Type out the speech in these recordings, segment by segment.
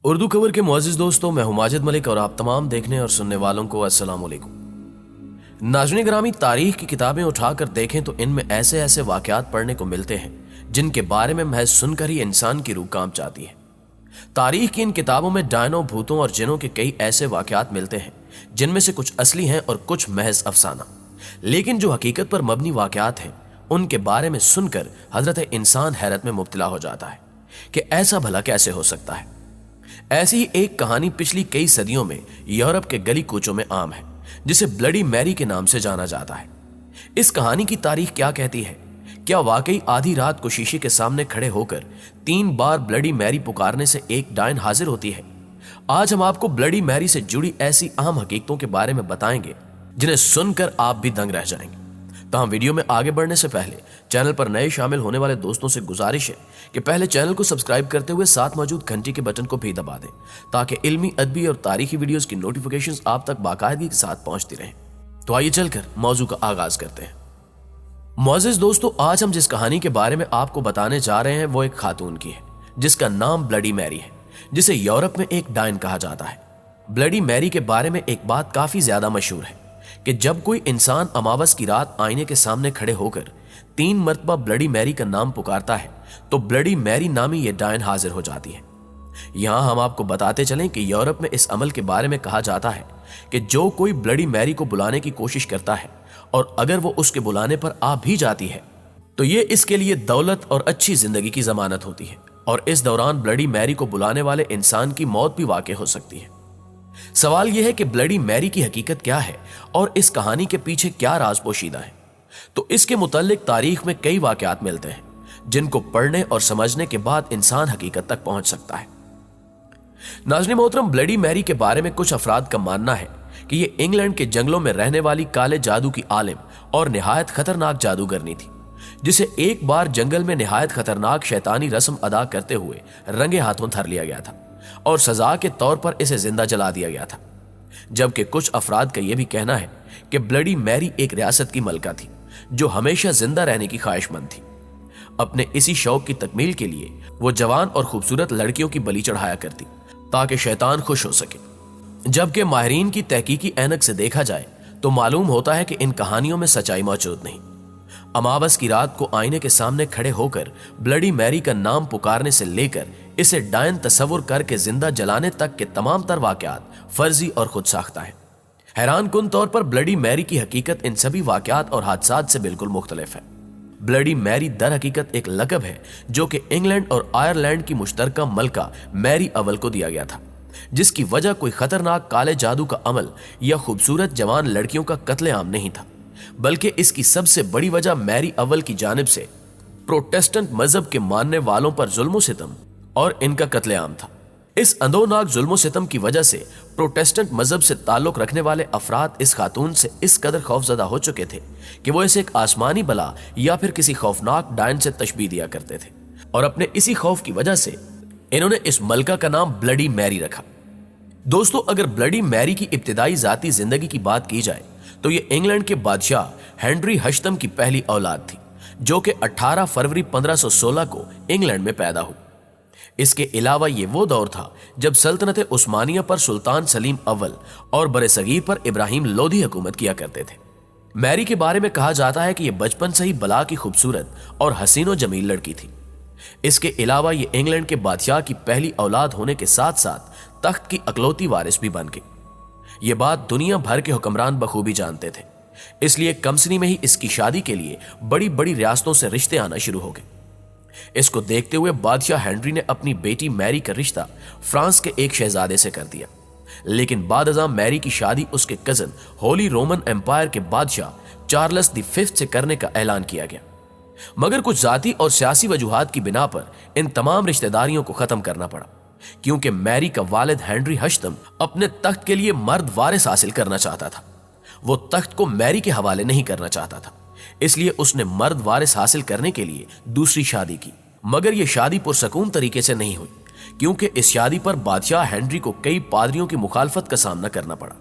اردو کور کے معزز دوستوں، میں ہوں ماجد ملک اور آپ تمام دیکھنے اور سننے والوں کو السلام علیکم۔ ناظرین گرامی، تاریخ کی کتابیں اٹھا کر دیکھیں تو ان میں ایسے واقعات پڑھنے کو ملتے ہیں جن کے بارے میں محض سن کر ہی انسان کی روح کانپ جاتی ہے۔ تاریخ کی ان کتابوں میں ڈائنوں، بھوتوں اور جنوں کے کئی ایسے واقعات ملتے ہیں جن میں سے کچھ اصلی ہیں اور کچھ محض افسانہ، لیکن جو حقیقت پر مبنی واقعات ہیں ان کے بارے میں سن کر حضرت انسان حیرت میں مبتلا ہو جاتا ہے کہ ایسا بھلا کیسے ہو سکتا ہے۔ ایسی ہی ایک کہانی پچھلی کئی صدیوں میں یورپ کے گلی کوچوں میں عام ہے، جسے بلڈی میری کے نام سے جانا جاتا ہے۔ اس کہانی کی تاریخ کیا کہتی ہے؟ کیا واقعی آدھی رات کو شیشے کے سامنے کھڑے ہو کر 3 بار بلڈی میری پکارنے سے ایک ڈائن حاضر ہوتی ہے؟ آج ہم آپ کو بلڈی میری سے جڑی ایسی اہم حقیقتوں کے بارے میں بتائیں گے جنہیں سن کر آپ بھی دنگ رہ جائیں گے۔ تاہم ویڈیو میں آگے بڑھنے سے پہلے چینل پر نئے شامل ہونے والے دوستوں سے گزارش ہے کہ پہلے چینل کو سبسکرائب کرتے ہوئے ساتھ موجود گھنٹی کے بٹن کو بھی دبا دیں تاکہ علمی، ادبی اور تاریخی ویڈیوز کی نوٹیفیکیشنز آپ تک باقاعدگی کے ساتھ پہنچتی رہیں۔ تو آئیے چل کر موضوع کا آغاز کرتے ہیں۔ معزز دوستو، آج ہم جس کہانی کے بارے میں آپ کو بتانے جا رہے ہیں وہ ایک خاتون کی ہے جس کا نام بلڈی میری ہے، جسے یورپ میں ایک ڈائن کہا جاتا ہے۔ بلڈی میری کے بارے میں ایک بات کافی زیادہ مشہور ہے کہ جب کوئی انسان اماوس کی رات آئینے کے سامنے کھڑے ہو کر 3 مرتبہ بلڈی میری کا نام پکارتا ہے تو بلڈی میری نامی یہ ڈائن حاضر ہو جاتی ہے۔ یہاں ہم آپ کو بتاتے چلیں کہ یورپ میں اس عمل کے بارے میں کہا جاتا ہے کہ جو کوئی بلڈی میری کو بلانے کی کوشش کرتا ہے اور اگر وہ اس کے بلانے پر آ بھی جاتی ہے تو یہ اس کے لیے دولت اور اچھی زندگی کی ضمانت ہوتی ہے، اور اس دوران بلڈی میری کو بلانے والے انسان کی موت بھی واقع ہو سکتی ہے۔ سوال یہ ہے کہ بلڈی میری کی حقیقت کیا ہے اور اس کہانی کے پیچھے کیا راز پوشیدہ ہے؟ تو اس کے متعلق تاریخ میں کئی واقعات ملتے ہیں جن کو پڑھنے اور سمجھنے کے بعد انسان حقیقت تک پہنچ سکتا ہے۔ ناظرین محترم، بلڈی میری کے بارے میں کچھ افراد کا ماننا ہے کہ یہ انگلینڈ کے جنگلوں میں رہنے والی کالے جادو کی عالم اور نہایت خطرناک جادوگرنی تھی، جسے ایک بار جنگل میں نہایت خطرناک شیطانی رسم ادا کرتے ہوئے رنگے ہاتھوں دھر لیا گیا تھا اور سزا کے طور پر اسے زندہ جلا دیا گیا تھا۔ جبکہ کچھ افراد کا یہ بھی کہنا ہے کہ بلڈی میری ایک ریاست کی ملکہ تھی جو ہمیشہ زندہ رہنے کی خواہش مند تھی۔ اپنے اسی شوق کی تکمیل کے لیے وہ جوان اور خوبصورت لڑکیوں کی بلی چڑھایا کرتی تاکہ شیطان خوش ہو سکے۔ جبکہ ماہرین کی تحقیقی اینک سے دیکھا جائے تو معلوم ہوتا ہے کہ ان کہانیوں میں سچائی موجود نہیں۔ اماوس کی رات کو آئینے کے سامنے کھڑے ہو کر بلڈی میری کا نام پکارنے سے لے کر اسے ڈائن تصور کر کے زندہ جلانے تک کے تمام تر واقعات فرضی اور خود ساختہ ہیں۔ حیران کن طور پر بلڈی میری کی حقیقت ان سبھی واقعات اور حادثات سے بالکل مختلف ہے۔ بلڈی میری در حقیقت ایک لقب ہے جو کہ انگلینڈ اور آئرلینڈ کی مشترکہ ملکہ میری اول کو دیا گیا تھا، جس کی وجہ کوئی خطرناک کالے جادو کا عمل یا خوبصورت جوان لڑکیوں کا قتل عام نہیں تھا، بلکہ اس کی سب سے بڑی وجہ میری اول کی جانب سے پروٹسٹنٹ مذہب کے ماننے والوں پر ظلم و ستم اور ان کا قتل عام تھا۔ اس اندوناک ظلم و ستم کی وجہ سے پروٹسٹنٹ مذہب سے تعلق رکھنے والے افراد اس خاتون سے اس قدر خوفزدہ ہو چکے تھے کہ وہ اسے ایک آسمانی بلا یا پھر کسی خوفناک ڈائن سے تشبیہ دیا کرتے تھے، اور اپنے اسی خوف کی وجہ سے انہوں نے اس ملکہ کا نام بلڈی میری رکھا۔ دوستو، اگر بلڈی میری کی ابتدائی ذاتی زندگی کی بات کی جائے تو یہ انگلینڈ کے بادشاہ ہنری ہشتم کی پہلی اولاد تھی جو کہ 18 فروری 1516 کو انگلینڈ میں پیدا ہوئی۔ اس کے علاوہ یہ وہ دور تھا جب سلطنت عثمانیہ پر سلطان سلیم اول اور برصغیر پر ابراہیم لودھی حکومت کیا کرتے تھے۔ میری کے بارے میں کہا جاتا ہے کہ یہ بچپن سے ہی بلا کی خوبصورت اور حسین و جمیل لڑکی تھی۔ اس کے علاوہ یہ انگلینڈ کے بادشاہ کی پہلی اولاد ہونے کے ساتھ ساتھ تخت کی اکلوتی وارث بھی بن گئی۔ یہ بات دنیا بھر کے حکمران بخوبی جانتے تھے، اس لیے کم سنی میں ہی اس کی شادی کے لیے بڑی بڑی ریاستوں سے رشتے آنا شروع ہو گئے۔ اس کو دیکھتے ہوئے بادشاہ ہنری نے اپنی بیٹی میری کا رشتہ فرانس کے ایک شہزادے سے کر دیا، لیکن بعد ازاں میری کی شادی اس کے کزن ہولی رومن امپائر کے بادشاہ چارلس دی ففتھ سے کرنے کا اعلان کیا گیا، مگر کچھ ذاتی اور سیاسی وجوہات کی بنا پر ان تمام رشتہ داریوں کو ختم کرنا پڑا، کیونکہ میری کا والد ہنری ہشتم اپنے تخت کے لیے مرد وارث حاصل کرنا چاہتا تھا۔ وہ تخت کو میری کے حوالے نہیں کرنا چاہتا تھا، اس لیے اس نے مرد وارث حاصل کرنے کے لیے دوسری شادی کی، مگر یہ شادی پرسکون طریقے سے نہیں ہوئی کیونکہ اس شادی پر بادشاہ ہنری کو کئی پادریوں کی مخالفت کا سامنا کرنا پڑا۔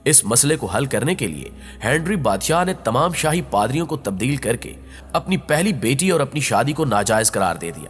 اس مسئلے کو حل کرنے کے لیے ہنری بادشاہ نے تمام شاہی پادریوں کو تبدیل کر کے اپنی پہلی بیٹی اور اپنی شادی کو ناجائز قرار دے دیا۔